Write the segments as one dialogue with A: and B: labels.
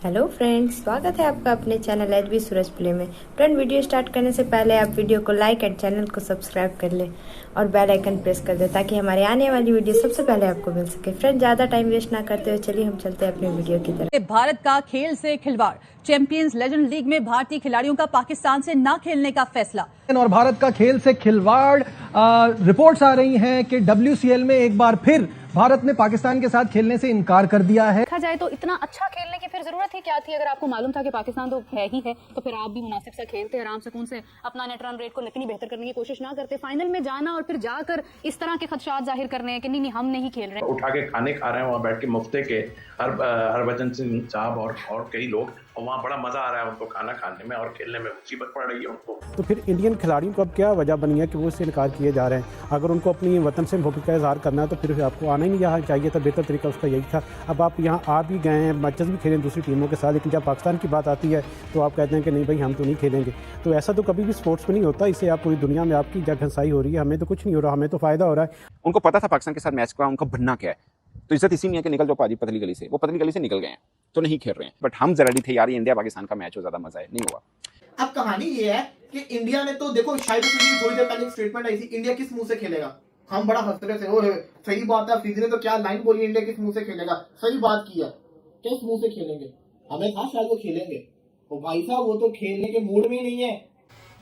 A: Hello friends, स्वागत है आपका अपने चैनल एचबी सूरज प्ले में। फ्रेंड, वीडियो स्टार्ट करने से पहले आप वीडियो को लाइक एंड चैनल को सब्सक्राइब कर लें और बेल आइकन प्रेस कर दें ताकि हमारे आने वाली वीडियो सबसे पहले आपको मिल सके। फ्रेंड, ज़्यादा टाइम वेस्ट ना करते हुए चलिए हम चलते हैं अपने वीडियो की तरफ।
B: भारत का खेल से खिलवाड़, चैंपियंस लेजेंड लीग में भारतीय खिलाड़ियों का पाकिस्तान से न खेलने का फैसला।
C: और भारत का खेल से खिलवाड़, रिपोर्ट्स आ रही हैं कि WCL में एक बार फिर भारत ने पाकिस्तान के साथ खेलने से इनकार कर दिया है।
D: देखा जाए तो इतना अच्छा खेलने की फिर जरूरत ही क्या थी? अगर आपको मालूम था कि पाकिस्तान तो है ही है, तो फिर आप भी मुनासिब सा खेलते, आराम सुकून से अपना नेट रन रेट को इतनी बेहतर करने की कोशिश ना करते। फाइनल में जाना और फिर जाकर इस तरह के खदशात जाहिर करने हैं कि नहीं हम नहीं खेल रहे।
E: उठा के खाने खा रहे हैं वहाँ बैठ के मुफ्ते के हरभजन सिंह साहब और कई लोग, और वहाँ बड़ा मजा आ रहा है उनको खाना खाने में, और खेलने में मुसीबत पड़ रही है उनको।
F: तो फिर इंडियन खिलाड़ियों को अब क्या वजह बनी है कि वो इससे इनकार किए जा रहे हैं? अगर उनको अपनी वतन से मोहब्बत का इजहार करना है तो फिर आपको आना ही नहीं यहाँ चाहिए था। बेहतर तरीका उसका यही था। अब आप यहाँ आ भी गए हैं, मैचेस भी खेलें दूसरी टीमों के साथ, लेकिन जब पाकिस्तान की बात आती है तो आप कहते हैं कि नहीं भाई हम तो नहीं खेलेंगे। तो ऐसा तो कभी भी स्पोर्ट्स में नहीं होता। इससे आप पूरी दुनिया में आपकी जगहंसाई हो रही है। हमें तो कुछ नहीं हो रहा, हमें तो फायदा हो रहा है।
G: उनको पता था पाकिस्तान के साथ मैच का उनका बनना क्या है, तो इज्जत इसी में है कि निकल जाओ पाजी पतली गली से। वो पतली गली से निकल गए हैं तो नहीं खेल रहे हैं। बट हम जरा थे यार, इंडिया पाकिस्तान का मैच हो, ज्यादा मजा है, नहीं हुआ।
H: अब कहानी ये है कि इंडिया ने तो देखो, शायद थोड़ी देर पहले स्टेटमेंट आई थी, इंडिया किस मुंह से खेलेगा। हम बड़ा हंस रहे थे, ओए सही बात है, अफरीदी ने तो क्या लाइन बोली, इंडिया किस मुंह से खेलेगा। सही बात की है, किस मुंह से खेलेंगे। हमें था शायद वो खेलेंगे, तो भाई साहब वो तो खेलने के मूड में ही नहीं है।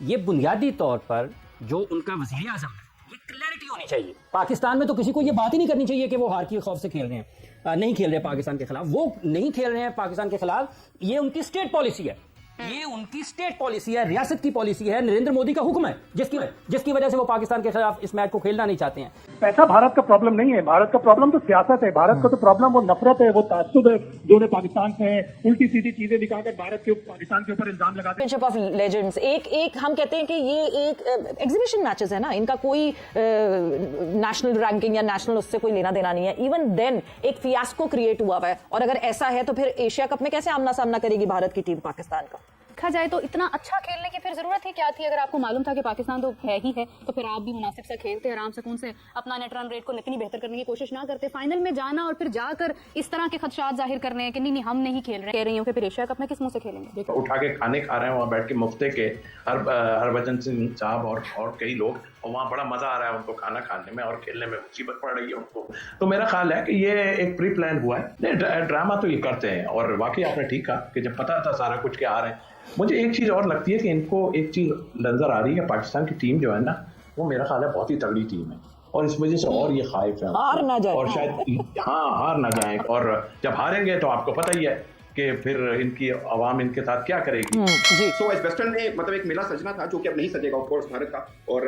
I: ये बुनियादी तौर पर जो उनका वज़ीर आज़म है, ये क्लैरिटी होनी चाहिए। पाकिस्तान में तो किसी को ये बात ही नहीं करनी चाहिए कि वो हार के खौफ से खेल रहे हैं, नहीं खेल रहे पाकिस्तान के खिलाफ। वो नहीं खेल रहे हैं पाकिस्तान के खिलाफ, ये उनकी स्टेट पॉलिसी है, ये उनकी स्टेट पॉलिसी है, रियासत की पॉलिसी है, नरेंद्र मोदी का हुक्म है, जिसकी वजह से वो पाकिस्तान के खिलाफ इस मैच को खेलना नहीं चाहते हैं।
J: पैसा भारत का प्रॉब्लम नहीं है, भारत का प्रॉब्लम तो सियासत है। भारत का तो प्रॉब्लम वो नफरत है, वो ताज्जुब है जो ने पाकिस्तान से उल्टी सीधी चीजें दिखाकर भारत के पाकिस्तान के ऊपर इल्जाम लगाते हैं।
D: चैंपियनशिप ऑफ लेजेंड्स एक हम कहते हैं कि ये एक एग्जीबिशन मैचेस है ना, इनका कोई नेशनल रैंकिंग या नेशनल उससे कोई लेना देना नहीं है। इवन देन एक फियास्को क्रिएट हुआ है, और अगर ऐसा है तो फिर एशिया कप में कैसे आमना सामना करेगी भारत की टीम पाकिस्तान का? देखा जाए तो इतना अच्छा खेलने की फिर जरूरत ही क्या थी? अगर आपको मालूम था कि पाकिस्तान तो है ही है, तो फिर आप भी मुनासिब सा खेलते, आराम सुकून से अपना नेट रन रेट को इतनी बेहतर करने की कोशिश ना करते। फाइनल में जाना और फिर जाकर इस तरह के खदशात जाहिर करने हैं कि नहीं हम नहीं खेल रहे। कह रही हूँ कि फिर एशिया कप में किस मुंह से खेलेंगे।
E: उठा के खाने खा रहे हैं वहाँ बैठ के मुफ्ते के हरभजन सिंह साहब और कई लोग, और वहाँ बड़ा मजा आ रहा है उनको खाना खाने में, और खेलने में मुसीबत पड़ रही है उनको। तो मेरा ख्याल है कि ये एक प्री प्लान हुआ है। नहीं, ड्रामा तो ये करते हैं, और वाकई आपने ठीक कहा कि जब पता था सारा कुछ के आ रहे हैं। मुझे एक चीज और लगती है कि इनको एक चीज नजर आ रही है, पाकिस्तान की टीम जो है ना, वो मेरा ख्याल है बहुत ही तगड़ी टीम है, और इस वजह से और ये खाइफ है
D: हार ना जाए,
E: और शायद हार ना जाए। और जब हारेंगे तो आपको पता ही है कि फिर इनकी आवाम इनके साथ क्या करेगी।
G: सो इस वेस्टर्न में मतलब एक मेला सजना था जो कि अब नहीं सजेगा ऑफ कोर्स भारत का, और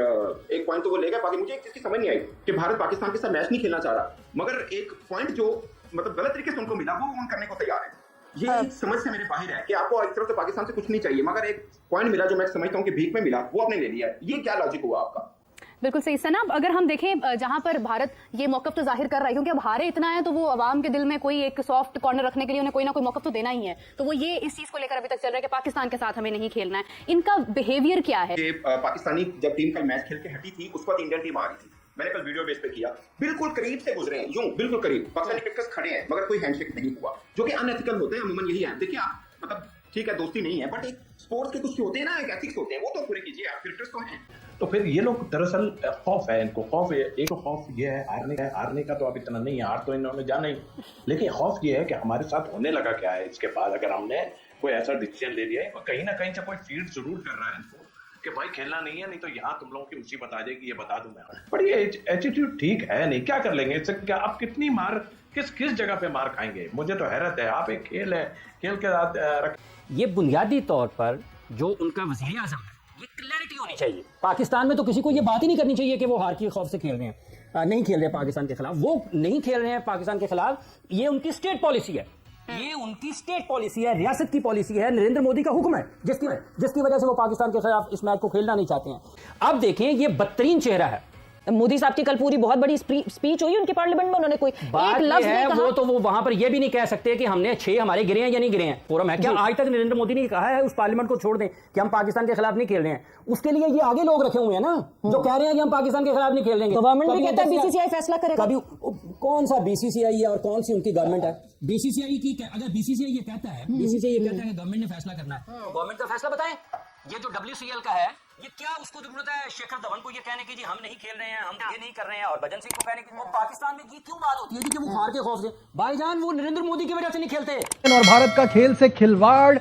G: एक पॉइंट तो वो लेगा। बाकी मुझे एक चीज की समझ नहीं आई कि भारत पाकिस्तान के साथ मैच नहीं खेलना चाह रहा, मगर एक पॉइंट जो मतलब गलत तरीके से उनको मिला वो ऑन करने को तैयार है। ये एक समझ से मेरे बाहर है कि आपको एक तरफ से पाकिस्तान से कुछ नहीं चाहिए, मगर एक पॉइंट मिला जो मैं समझता हूँ कि भीख में मिला, वो आपने ले लिया है। ये क्या लॉजिक हुआ आपका?
D: बिल्कुल सही सना। अगर हम देखें जहां पर भारत ये मौकफ तो जाहिर कर रहा है, क्योंकि अब हारे इतना है तो वो अवाम के दिल में कोई एक सॉफ्ट कॉर्नर रखने के लिए उन्हें कोई ना कोई मौकफ तो देना ही है। तो वो ये इस चीज को लेकर अभी तक चल रहा है कि पाकिस्तान के साथ हमें नहीं खेलना है। इनका बिहेवियर क्या है?
G: पाकिस्तानी जब टीम कल मैच खेल के हटी थी, उस वक्त इंडियन टीम आ रही थी। मैंने कल वीडियो बेस पे किया, बिल्कुल करीब से गुजरे हैं, यूं बिल्कुल करीब। पाकिस्तानी पिक्चर्स खड़े हैं, मगर कोई हैंडशेक नहीं हुआ, जो कि अनएथिकल होते हैं। अमूमन यही है। देखिए मतलब ठीक है, दोस्ती नहीं है, बट एक स्पोर्ट्स के कुछ होते हैं ना, एक एथिक्स होते हैं, वो तो पूरे कीजिए। आप क्रिकेटर्स तो हैं।
E: तो फिर ये लोग दरअसल खौफ है इनको, खौफ है। एक तो खौफ ये है हारने का तो अब इतना नहीं है, हार तो इन्होंने जाना ही, लेकिन खौफ ये है कि हमारे साथ होने लगा क्या है इसके बाद। अगर हमने कोई ऐसा डिसीजन ले लिया है, कहीं ना कहीं से कोई फीड जरूर कर रहा है इनको कि भाई खेलना नहीं है, नहीं तो यहाँ तुम लोगों की मुसीबत आ जाएगी, ये बता दूं मैं। पर ये एटीट्यूड ठीक है नहीं, क्या कर लेंगे इससे? क्या आप कितनी मार किस जगह पे मार खाएंगे? मुझे तो हैरत है। आप एक खेल है, खेल के साथ
I: ये बुनियादी तौर पर जो उनका वज़ीर आज़म है, ये क्लैरिटी होनी चाहिए। पाकिस्तान में तो किसी को ये बात ही नहीं करनी चाहिए कि वो हार के खौफ से खेल रहे हैं, नहीं खेल रहे पाकिस्तान के खिलाफ। वो नहीं खेल रहे हैं पाकिस्तान के खिलाफ, ये उनकी स्टेट पॉलिसी है, ये उनकी स्टेट पॉलिसी है, रियासत की पॉलिसी है, नरेंद्र मोदी का हुक्म है, जिसकी वजह से वो पाकिस्तान के खिलाफ इस मैच को खेलना नहीं चाहते हैं। अब देखें, ये बदतरीन चेहरा है
D: मोदी साहब की कल पूरी बहुत बड़ी स्पीच हुई उनके पार्लियामेंट में, उन्होंने कोई एक लफ्ज नहीं कहा।
I: वो तो वो वहां पर ये भी नहीं कह सकते कि हमने 6 हमारे गिरे हैं या नहीं गिरे हैं, फोरम है क्या? आज तक नरेंद्र मोदी ने कहा है उस पार्लियामेंट को छोड़ दें कि हम पाकिस्तान के खिलाफ नहीं खेल रहे हैं। उसके लिए ये आगे लोग रखे हुए हैं ना जो कह रहे हैं कि हम पाकिस्तान के खिलाफ नहीं खेल रहे।
D: गवर्नमेंट भी कहता है बीसीसीआई फैसला करेगा।
I: कभी कौन सा बीसीसीआई है और कौन सी उनकी गवर्नमेंट है? बीसीसीआई की अगर बीसीसीआई ये कहता है, बीसीसीआई ये कहता है कि गवर्नमेंट ने फैसला करना है, गवर्नमेंट का फैसला बताएं। ये जो WCL का है, ये क्या उसको जरूरत है शेखर धवन को ये कहने की जी हम नहीं खेल रहे हैं, हम ये नहीं कर रहे हैं, और भजन सिंह को कहने की? और पाकिस्तान में ये क्यों बात होती है कि वो हार के खौफ से? भाईजान वो नरेंद्र मोदी की वजह से नहीं खेलते।
C: और भारत का खेल से खिलवाड़,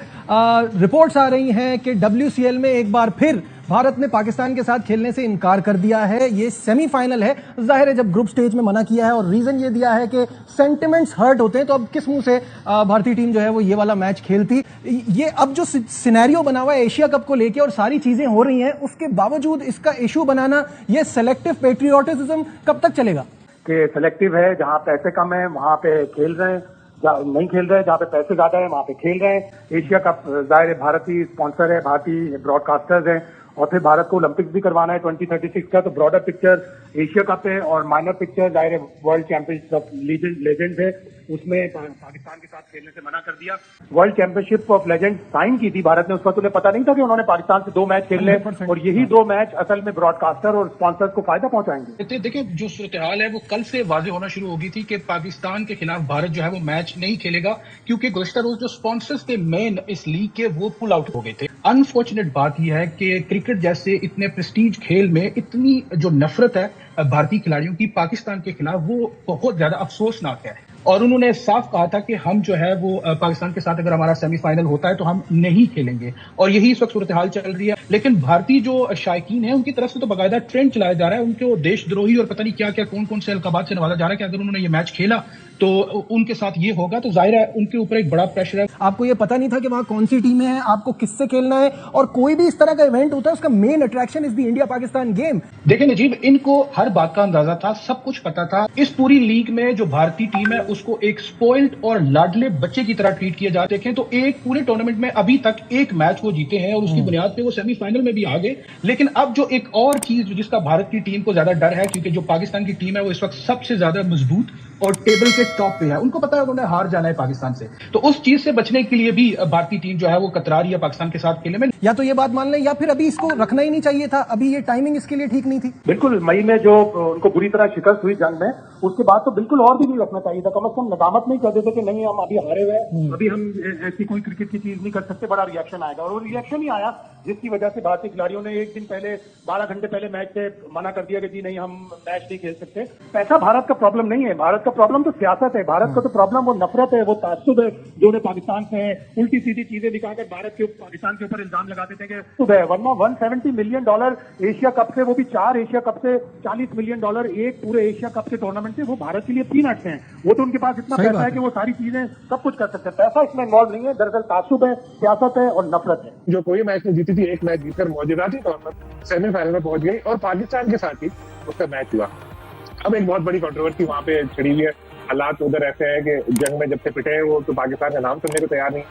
C: रिपोर्ट्स आ रही हैं कि WCL में एक बार फिर भारत ने पाकिस्तान के साथ खेलने से इनकार कर दिया है। ये सेमीफाइनल है, जाहिर है जब ग्रुप स्टेज में मना किया है और रीजन ये दिया है कि सेंटिमेंट्स हर्ट होते हैं, तो अब किस मुंह से भारतीय टीम जो है वो ये वाला मैच खेलती। ये अब जो सिनेरियो बना हुआ है एशिया कप को लेके और सारी चीजें हो रही हैं, उसके बावजूद इसका इशू बनाना, ये सेलेक्टिव पेट्रियोटिज्म कब तक चलेगा?
J: कि सेलेक्टिव है, जहाँ पैसे कम है वहाँ पे खेल रहे हैं, नहीं खेल रहे हैं, जहाँ पे पैसे ज्यादा है वहाँ पे खेल रहे हैं। एशिया कप जाहिर है भारतीय स्पॉन्सर है, भारतीय ब्रॉडकास्टर्स हैं, और फिर भारत को ओलंपिक्स भी करवाना है 2036 का, तो ब्रॉडर पिक्चर एशिया कप है और माइनर पिक्चर जाहिर है वर्ल्ड चैंपियनशिप ऑफ लेजेंड्स है, उसमें पाकिस्तान के साथ खेलने से मना कर दिया। World championship of legends sign की थी भारत ने, उस वक्त उन्हें पता नहीं था कि उन्होंने पाकिस्तान से 2 मैच खेलने, और यही 2 मैच असल में ब्रॉडकास्टर और स्पॉन्सर्स को फायदा पहुंचाएंगे।
K: देखिए जो सूरत हाल है वो कल से वाज़ेह होना शुरू हो गई थी कि पाकिस्तान के खिलाफ भारत जो है वो मैच नहीं खेलेगा, क्योंकि गुज़श्ता रोज जो स्पॉन्सर्स थे मेन इस लीग के वो पुल आउट हो गए थे। अनफॉर्चुनेट बात यह है कि क्रिकेट जैसे इतने प्रेस्टीज खेल में इतनी जो नफरत है भारतीय खिलाड़ियों की पाकिस्तान के खिलाफ, वो बहुत ज्यादा अफसोसनाक है। और उन्होंने साफ कहा था कि हम जो है वो पाकिस्तान के साथ अगर हमारा सेमीफाइनल होता है तो हम नहीं खेलेंगे, और यही इस वक्त सूरत हाल चल रही है। लेकिन भारतीय जो शायकीन है उनकी तरफ से तो बाकायदा ट्रेंड चलाया जा रहा है, उनको देशद्रोही और पता नहीं क्या क्या कौन कौन से अलकाबात से नवाजा जा रहा है कि अगर उन्होंने ये मैच खेला तो उनके साथ ये होगा, तो जाहिर है उनके ऊपर एक बड़ा प्रेशर है।
C: आपको ये पता नहीं था कि वहां कौन सी टीमें हैं, आपको किससे खेलना है, और कोई भी इस तरह का इवेंट होता है उसका main attraction is the India Pakistan game.
K: देखिए नजीब, इनको हर बात का अंदाजा था, सब कुछ पता था। इस पूरी लीग में जो भारतीय टीम है उसको एक स्पॉइल्ड और लाडले बच्चे की तरह ट्रीट किया जा। देखें तो एक पूरे टूर्नामेंट में अभी तक एक मैच वो जीते हैं और उसकी बुनियाद पे वो सेमीफाइनल में भी आ गए। लेकिन अब जो एक और चीज जिसका भारत की टीम को ज्यादा डर है, क्योंकि जो पाकिस्तान की टीम है वो इस वक्त सबसे ज्यादा मजबूत और टेबल के टॉप पे है, उनको पता है उन्होंने हार जाना है पाकिस्तान से, तो उस चीज से बचने के लिए भी भारतीय टीम जो है वो कतरा रही है पाकिस्तान के साथ खेलने में।
C: या तो ये बात मान लें या फिर अभी इसको रखना ही नहीं चाहिए था, अभी ये टाइमिंग इसके लिए ठीक नहीं थी।
J: बिल्कुल, मई में जो उनको बुरी तरह शिकस्त हुई जंग में, उसके बाद तो बिल्कुल और भी नहीं रखना चाहिए था। कम से कम नदामत नहीं कर देते कि नहीं हम अभी हारे हुए, अभी हम ऐसी कोई क्रिकेट की चीज नहीं कर सकते, बड़ा रिएक्शन आएगा। और वो रिएक्शन ही आया जिसकी वजह से भारतीय खिलाड़ियों ने एक दिन पहले 12 घंटे पहले मैच से मना कर दिया कि जी नहीं हम मैच नहीं खेल सकते। पैसा भारत का प्रॉब्लम नहीं है, भारत का प्रॉब्लम तो सियासत है, भारत का तो प्रॉब्लम वो नफरत है, वो ताज्जुब है जो उन्हें पाकिस्तान से है। उल्टी सीधी चीजें दिखाकर भारत के पाकिस्तान के ऊपर इल्जाम लगा देते हैं कि वरना $170 मिलियन एशिया कप से, वो भी 4 एशिया कप से $40 मिलियन एक पूरे एशिया कप के टूर्नामेंट से, वो भारत के लिए पीनट्स हैं। वो तो उनके पास इतना पैसा है कि वो सारी चीजें सब कुछ कर सकते हैं। पैसा इसमें इन्वॉल्व नहीं है, दरअसल ताज्जुब है, सियासत है और नफरत है।
L: जो कोई मैच नहीं जीती थी, एक मैच जीतकर मौजूदाती तौर पर सेमीफाइनल में पहुंच गई और पाकिस्तान के साथ ही उसका मैच हुआ। अब एक बहुत बड़ी कंट्रोवर्सी वहां पे छिड़ी हुई है। हालात उधर ऐसे हैं कि जंग में जब से पिटे हैं वो तो पाकिस्तान का नाम सुनने को तैयार नहीं।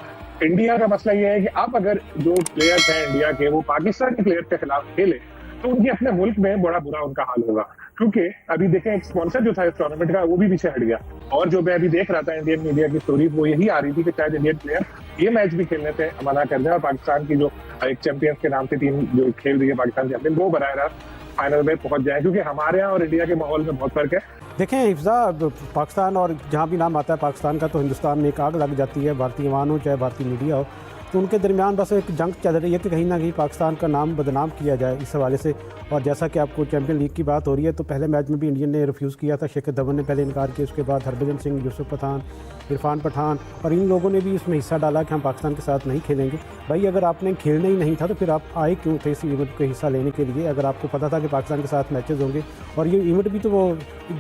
L: इंडिया का मसला ये है कि अब अगर जो प्लेयर्स हैं इंडिया के वो पाकिस्तान के प्लेयर्स के खिलाफ खेले तो उनके अपने मुल्क में बड़ा बुरा उनका हाल होगा, क्योंकि अभी देखें एक स्पॉन्सर जो था इस टूर्नामेंट का वो भी पीछे हट गया। और जो मैं अभी देख रहा था इंडियन मीडिया की स्टोरीज, वो यही आ रही थी कि शायद इंडियन प्लेयर ये मैच भी खेलने से मना कर दें और पाकिस्तान की जो एक चैंपियंस के नाम से टीम जो खेल रही है पाकिस्तान चैंपियन, वो बराह रास्त फाइनल में पहुंच जाए, क्योंकि हमारे यहाँ और इंडिया के माहौल में बहुत फर्क है।
F: देखें हिफ्जा, पाकिस्तान और जहाँ भी नाम आता है पाकिस्तान का, तो हिंदुस्तान में एक आग लग जाती है, भारतीय जवान हो चाहे भारतीय मीडिया हो, तो उनके दरमियान बस एक जंग चल रही है कि कहीं ना कहीं पाकिस्तान का नाम बदनाम किया जाए इस हवाले से। और जैसा कि आपको चैंपियन लीग की बात हो रही है, तो पहले मैच में भी इंडियन ने रिफ्यूज़ किया था, शेखर धवन ने पहले इनकार किया, उसके बाद हरभजन सिंह, यूसुफ पठान, इरफान पठान और इन लोगों ने भी इसमें हिस्सा डाला कि हम पाकिस्तान के साथ नहीं खेलेंगे। भाई अगर आपने खेलना ही नहीं था तो फिर आप आए क्यों थे इस इवेंट को हिस्सा लेने के लिए, अगर आपको पता था कि पाकिस्तान के साथ मैचेज़ होंगे। और ये इवेंट भी तो वो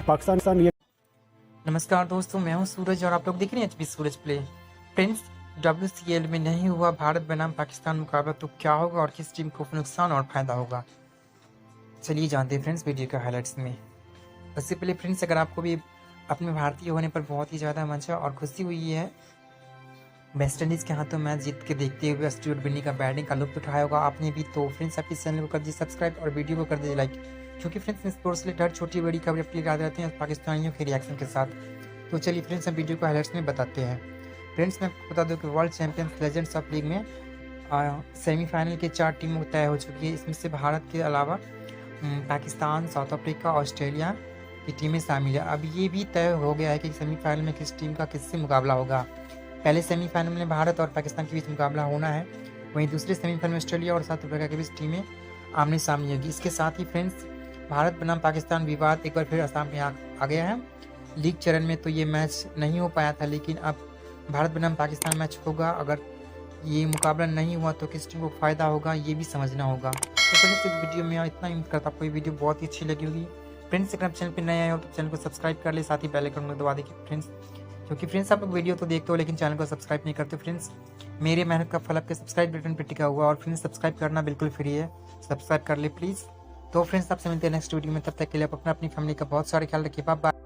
F: पाकिस्तान।
M: नमस्कार दोस्तों, मैं हूं सूरज और आप लोग देख रहे हैं एचपी सूरज प्ले। फ्रेंड्स, WCL में नहीं हुआ भारत बनाम पाकिस्तान मुकाबला, तो क्या होगा और किस टीम को नुकसान और फायदा होगा, चलिए जानते हैं फ्रेंड्स वीडियो के हाइलाइट्स में। उससे पहले फ्रेंड्स, अगर आपको भी अपने भारतीय होने पर बहुत ही ज़्यादा मजा और खुशी हुई है, वेस्ट इंडीज़ के हाथों मैच जीत के देखते हुए स्टुअर्ट बिन्नी का बैटिंग का लुत्फ उठाया होगा आपने भी, तो फ्रेंड्स आप इस चैनल को कर दीजिए सब्सक्राइब और वीडियो को कर दीजिए लाइक, क्योंकि फ्रेंड्स स्पोर्ट्स रिलेटेड हर छोटी बड़ी खबरें अपनी याद रहती हैं पाकिस्तानियों के रिएक्शन के साथ। तो चलिए फ्रेंड्स हम वीडियो को हाइलाइट्स में बताते हैं। फ्रेंड्स मैं आपको बता दूं कि world champions legends of league में सेमीफाइनल की 4 टीमों तय हो चुकी है। इसमें से भारत के अलावा पाकिस्तान, साउथ अफ्रीका, ऑस्ट्रेलिया की टीमें शामिल है। अब ये भी तय हो गया है कि सेमीफाइनल में किस टीम का किससे मुकाबला होगा। पहले सेमीफाइनल में भारत और पाकिस्तान के बीच मुकाबला होना है, वहीं दूसरे सेमीफाइनल में ऑस्ट्रेलिया और साउथ अफ्रीका के बीच टीमें आमने सामने होगी। इसके साथ ही फ्रेंड्स भारत बनाम पाकिस्तान विवाद एक बार फिर असम में आ गया है। लीग चरण में तो ये मैच नहीं हो पाया था, लेकिन अब भारत बनाम पाकिस्तान मैच होगा। अगर ये मुकाबला नहीं हुआ तो किस टीम को फ़ायदा होगा ये भी समझना होगा। तो फ्रेंड्स इस वीडियो में इतना ही करता, आपको ये वीडियो बहुत ही अच्छी लगी होगी। फ्रेंड्स अगर आप चैनल पर नए आए हो तो चैनल को सब्सक्राइब कर ले, साथ ही बेल आइकन को दबा देखिए फ्रेंड्स, क्योंकि फ्रेंड्स आप लोग वीडियो तो देखते हो लेकिन चैनल को सब्सक्राइब नहीं करते। फ्रेंड्स मेरे मेहनत का फल आपके सब्सक्राइब बटन पर टिका हुआ, और फ्रेंड्स सब्सक्राइब करना बिल्कुल फ्री है, सब्सक्राइब कर ले प्लीज़। तो फ्रेंड्स आपसे मिलते हैं नेक्स्ट वीडियो में, तब तक के लिए आप अपनी फैमिली का बहुत सारा ख्याल रखिए। Bye bye.